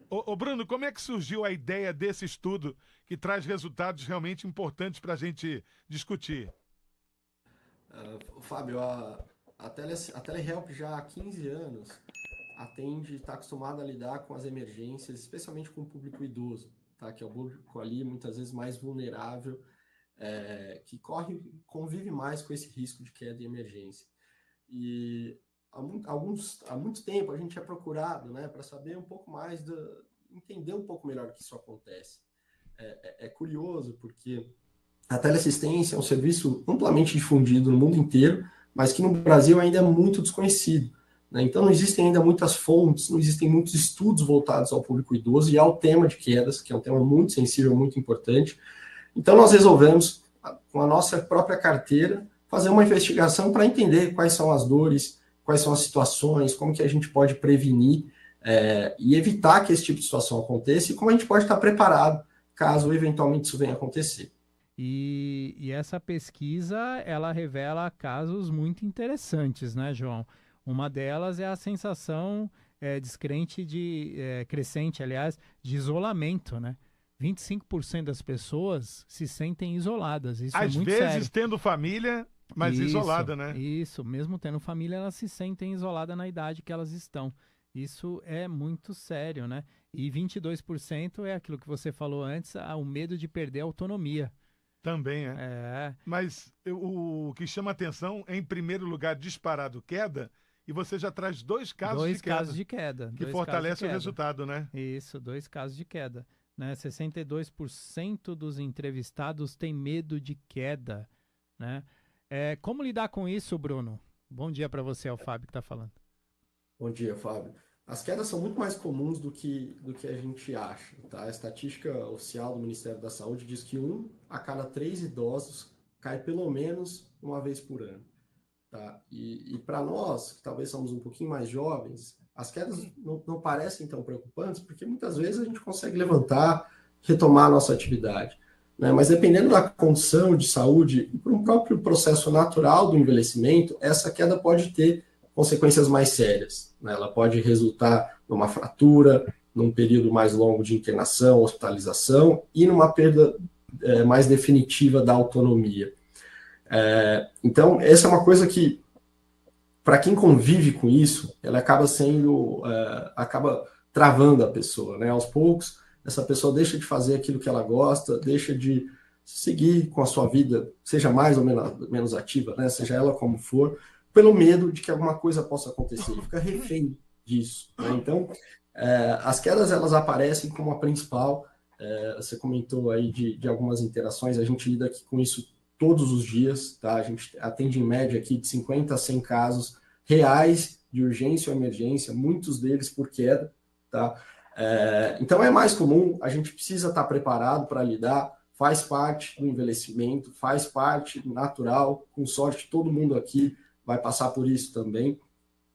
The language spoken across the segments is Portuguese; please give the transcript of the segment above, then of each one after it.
Ô, Bruno, como é que surgiu a ideia desse estudo que traz resultados realmente importantes para a gente discutir? Fábio, a Telehelp já há 15 anos atende, está acostumada a lidar com as emergências, especialmente com o público idoso, tá? Que é o público ali muitas vezes mais vulnerável, que convive mais com esse risco de queda e emergência. E há muito tempo a gente é procurado, né, para saber um pouco mais, entender um pouco melhor o que isso acontece. É curioso porque a teleassistência é um serviço amplamente difundido no mundo inteiro, mas que no Brasil ainda é muito desconhecido, né? Então não existem ainda muitas fontes, não existem muitos estudos voltados ao público idoso e ao tema de quedas, que é um tema muito sensível, muito importante. Então nós resolvemos, com a nossa própria carteira, fazer uma investigação para entender quais são as dores, quais são as situações, como que a gente pode prevenir e evitar que esse tipo de situação aconteça e como a gente pode estar preparado caso eventualmente isso venha a acontecer. E essa pesquisa, ela revela casos muito interessantes, né, João? Uma delas é a sensação crescente, aliás, de isolamento, né? 25% das pessoas se sentem isoladas. Isso é Às muito vezes sério. tendo família, mas Isso, isolada, né? isso. Mesmo tendo família, elas se sentem isoladas na idade que elas estão. Isso é muito sério, né? E 22% é aquilo que você falou antes, o medo de perder a autonomia. Também é. É, Mas o que chama atenção é, em primeiro lugar, disparado queda, e você já traz dois casos de dois casos queda, de queda, que dois casos de fortalece o queda. resultado, né? Isso, dois casos de queda. Né? 62% dos entrevistados têm medo de queda, né? Como lidar com isso, Bruno? Bom dia para você, é o Fábio que está falando. Bom dia, Fábio. As quedas são muito mais comuns do que a gente acha, tá? A estatística oficial do Ministério da Saúde diz que um a cada três idosos cai pelo menos uma vez por ano, tá? E para nós, que talvez somos um pouquinho mais jovens, as quedas não parecem tão preocupantes, porque muitas vezes a gente consegue levantar, retomar a nossa atividade, né? Mas dependendo da condição de saúde e por um próprio processo natural do envelhecimento, essa queda pode ter consequências mais sérias, né? Ela pode resultar numa fratura, num período mais longo de internação, hospitalização e numa perda mais definitiva da autonomia. Então, essa é uma coisa que, para quem convive com isso, ela acaba travando a pessoa, né? Aos poucos, essa pessoa deixa de fazer aquilo que ela gosta, deixa de seguir com a sua vida, seja mais ou menos ativa, né? Seja ela como for, pelo medo de que alguma coisa possa acontecer, e fica refém disso, né? Então, as quedas, elas aparecem como a principal. Você comentou aí de algumas interações, a gente lida aqui com isso todos os dias, tá? A gente atende em média aqui de 50 a 100 casos reais de urgência ou emergência, muitos deles por queda, tá? Então é mais comum, a gente precisa estar preparado para lidar, faz parte do envelhecimento, faz parte natural, com sorte todo mundo aqui vai passar por isso também.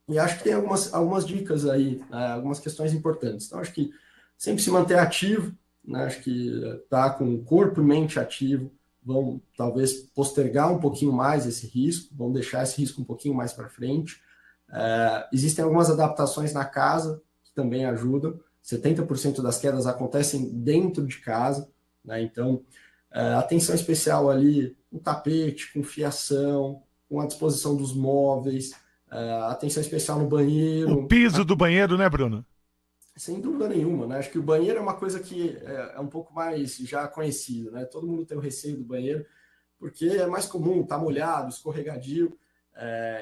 E acho que tem algumas dicas aí, algumas questões importantes. Então acho que sempre se manter ativo, né? Acho que tá com o corpo e mente ativo, vão talvez postergar um pouquinho mais esse risco, vão deixar esse risco um pouquinho mais para frente. Existem algumas adaptações na casa que também ajudam. 70% das quedas acontecem dentro de casa, né? Então, atenção especial ali no tapete, com fiação, com a disposição dos móveis, atenção especial no O banheiro. piso do banheiro, né, Bruno? Sem dúvida nenhuma, né? Acho que o banheiro é uma coisa que é um pouco mais já conhecido, né? Todo mundo tem o receio do banheiro, porque é mais comum, tá molhado, escorregadio.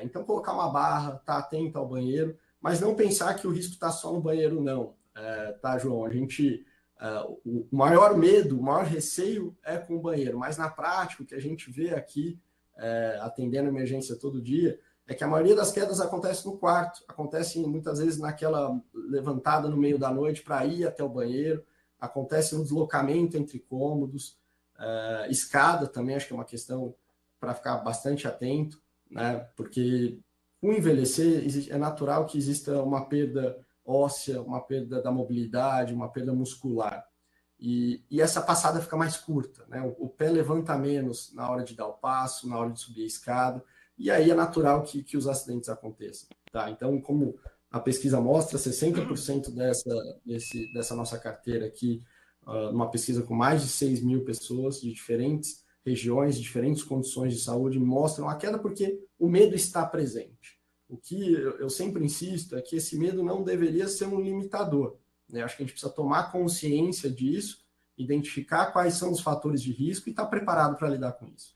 Então, colocar uma barra, tá atento ao banheiro, mas não pensar que o risco está só no banheiro, não. Tá, João? O maior medo, o maior receio é com o banheiro, mas na prática, o que a gente vê aqui, atendendo emergência todo dia, é que a maioria das quedas acontece no quarto, acontece muitas vezes naquela levantada no meio da noite para ir até o banheiro, acontece no deslocamento entre cômodos, escada também, acho que é uma questão para ficar bastante atento, né? Porque com envelhecer é natural que exista uma perda óssea, uma perda da mobilidade, uma perda muscular. E essa passada fica mais curta, né? O pé levanta menos na hora de dar o passo, na hora de subir a escada, e aí é natural que os acidentes aconteçam, tá? Então, como A pesquisa mostra 60% dessa nossa carteira aqui, numa pesquisa com mais de 6 mil pessoas de diferentes regiões, diferentes condições de saúde, mostram a queda porque o medo está presente. O que eu sempre insisto é que esse medo não deveria ser um limitador, né? Acho que a gente precisa tomar consciência disso, identificar quais são os fatores de risco e estar preparado para lidar com isso.